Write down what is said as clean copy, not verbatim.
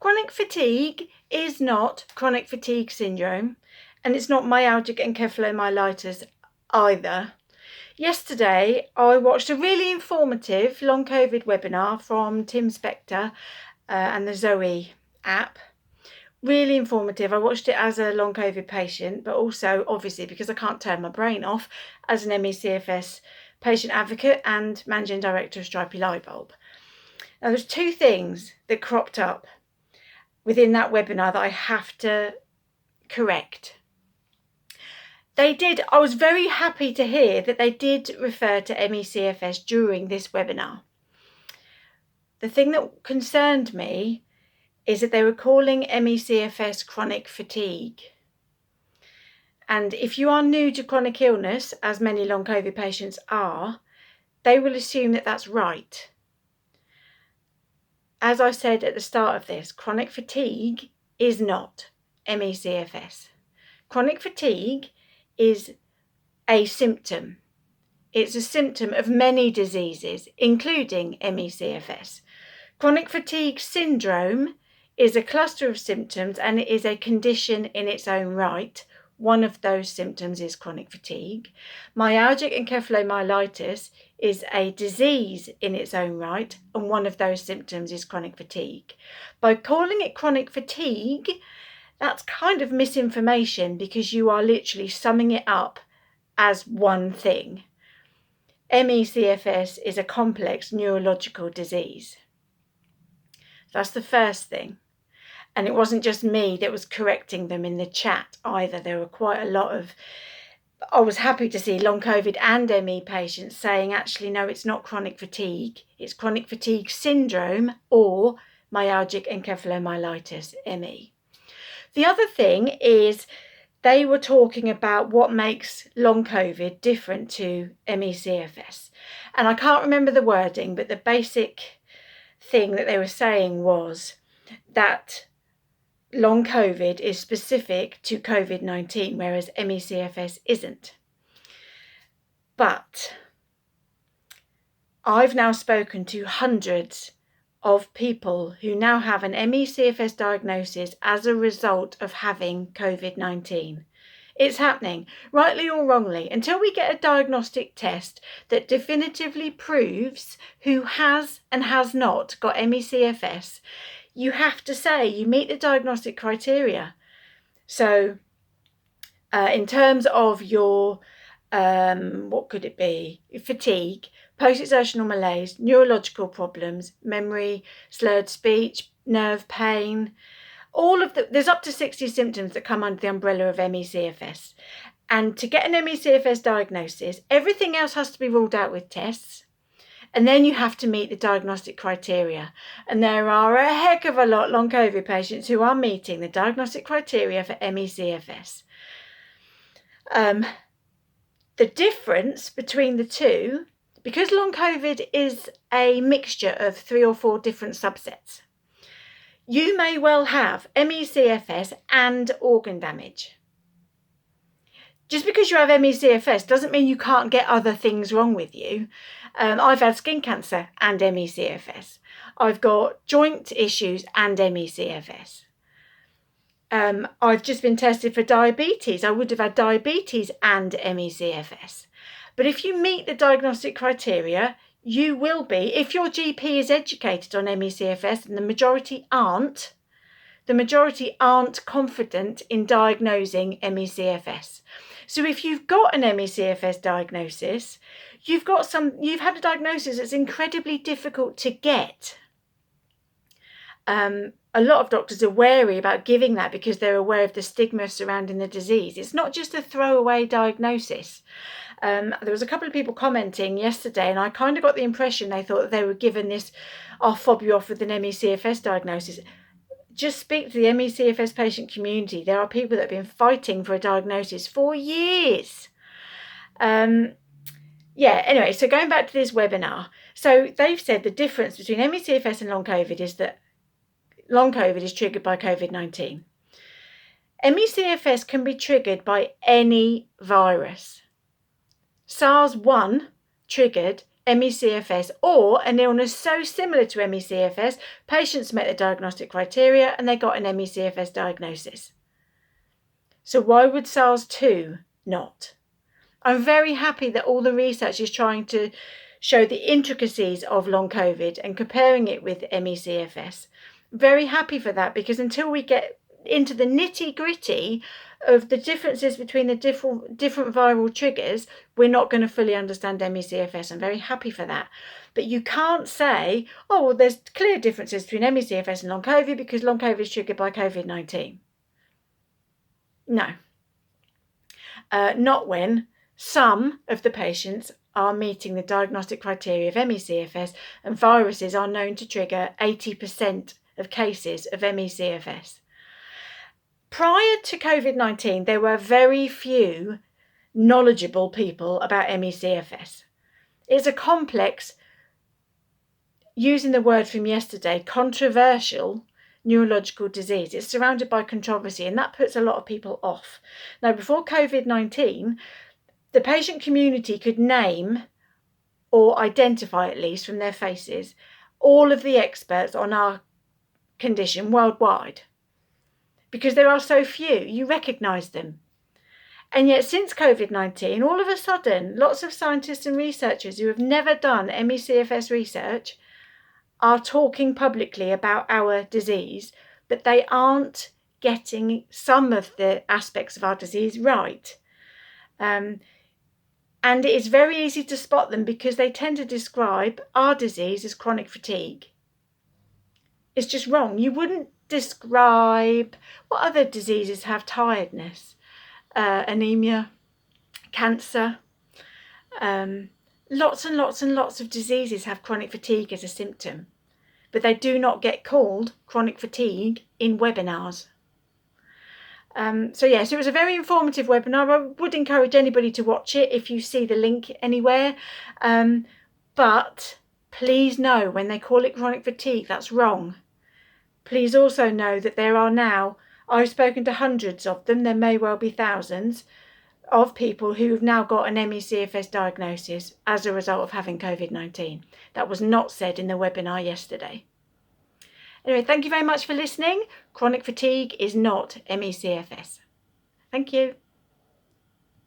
Chronic fatigue is not chronic fatigue syndrome, and it's not myalgic encephalomyelitis either. Yesterday, I watched a really informative long COVID webinar from Tim Spector and the Zoe app. Really informative. I watched it as a long COVID patient, but also obviously because I can't turn my brain off as an MECFS patient advocate and managing director of Stripey Lightbulb. Now, there's two things that cropped up within that webinar that I have to correct. I was very happy to hear that they did refer to MECFS during this webinar. The thing that concerned me is that they were calling MECFS chronic fatigue. And if you are new to chronic illness, as many long COVID patients are, they will assume that that's right. As I said at the start of this, chronic fatigue is not MECFS. Chronic fatigue is a symptom. It's a symptom of many diseases, including MECFS. Chronic fatigue syndrome is a cluster of symptoms, and it is a condition in its own right. One of those symptoms is chronic fatigue. Myalgic encephalomyelitis is a disease in its own right, and one of those symptoms is chronic fatigue. By calling it chronic fatigue, that's kind of misinformation because you are literally summing it up as one thing. MECFS is a complex neurological disease. That's the first thing. And it wasn't just me that was correcting them in the chat either. There were quite a lot of, I was happy to see long COVID and ME patients saying, actually, no, it's not chronic fatigue. It's chronic fatigue syndrome or myalgic encephalomyelitis, ME. The other thing is they were talking about what makes long COVID different to MECFS. And I can't remember the wording, but the basic thing that they were saying was that long COVID is specific to COVID-19, whereas MECFS isn't. But I've now spoken to hundreds of people who now have an MECFS diagnosis as a result of having COVID-19. It's happening, rightly or wrongly, until we get a diagnostic test that definitively proves who has and has not got MECFS. You have to say you meet the diagnostic criteria. So in terms of your, what could it be? Fatigue, post-exertional malaise, neurological problems, memory, slurred speech, nerve pain, there's up to 60 symptoms that come under the umbrella of MECFS. And to get an MECFS diagnosis, everything else has to be ruled out with tests. And then you have to meet the diagnostic criteria. And there are a heck of a lot long COVID patients who are meeting the diagnostic criteria for MECFS. The difference between the two, because long COVID is a mixture of 3 or 4 different subsets, you may well have MECFS and organ damage. Just because you have MECFS doesn't mean you can't get other things wrong with you. I've had skin cancer and MECFS. I've got joint issues and MECFS. I've just been tested for diabetes. I would have had diabetes and MECFS. But if you meet the diagnostic criteria, you will be, if your GP is educated on MECFS, and the majority aren't confident in diagnosing MECFS. So if you've got an MECFS diagnosis, you've had a diagnosis that's incredibly difficult to get. A lot of doctors are wary about giving that because they're aware of the stigma surrounding the disease. It's not just a throwaway diagnosis. There was a couple of people commenting yesterday, and I kind of got the impression they thought that they were given this, I'll fob you off with an MECFS diagnosis. Just speak to the MECFS patient community. There are people that have been fighting for a diagnosis for years. Anyway, so going back to this webinar. So they've said the difference between MECFS and long COVID is that long COVID is triggered by COVID-19. MECFS can be triggered by any virus. SARS-1 triggered MECFS or an illness so similar to MECFS, patients met the diagnostic criteria and they got an MECFS diagnosis. So why would SARS-2 not? I'm very happy that all the research is trying to show the intricacies of long COVID and comparing it with MECFS. Very happy for that, because until we get into the nitty-gritty of the differences between the different viral triggers, we're not going to fully understand MECFS. I'm very happy for that. But you can't say, oh, well, there's clear differences between MECFS and long COVID because long COVID is triggered by COVID-19. No. Not when some of the patients are meeting the diagnostic criteria of MECFS, and viruses are known to trigger 80% of cases of MECFS. Prior to COVID-19, there were very few knowledgeable people about MECFS. It's a complex, using the word from yesterday, controversial neurological disease. It's surrounded by controversy, and that puts a lot of people off. Now, before COVID-19, the patient community could name, or identify at least from their faces, all of the experts on our condition worldwide. Because there are so few, you recognise them. And yet since COVID-19, all of a sudden, lots of scientists and researchers who have never done MECFS research are talking publicly about our disease, but they aren't getting some of the aspects of our disease right. And it is very easy to spot them because they tend to describe our disease as chronic fatigue. It's just wrong. You wouldn't describe, what other diseases have tiredness? Anemia, cancer. Lots and lots and lots of diseases have chronic fatigue as a symptom, but they do not get called chronic fatigue in webinars. So it was a very informative webinar. I would encourage anybody to watch it if you see the link anywhere. But please know, when they call it chronic fatigue, that's wrong. Please also know that there are now, I've spoken to hundreds of them, there may well be thousands, of people who've now got an MECFS diagnosis as a result of having COVID-19. That was not said in the webinar yesterday. Anyway, thank you very much for listening. Chronic fatigue is not MECFS. Thank you.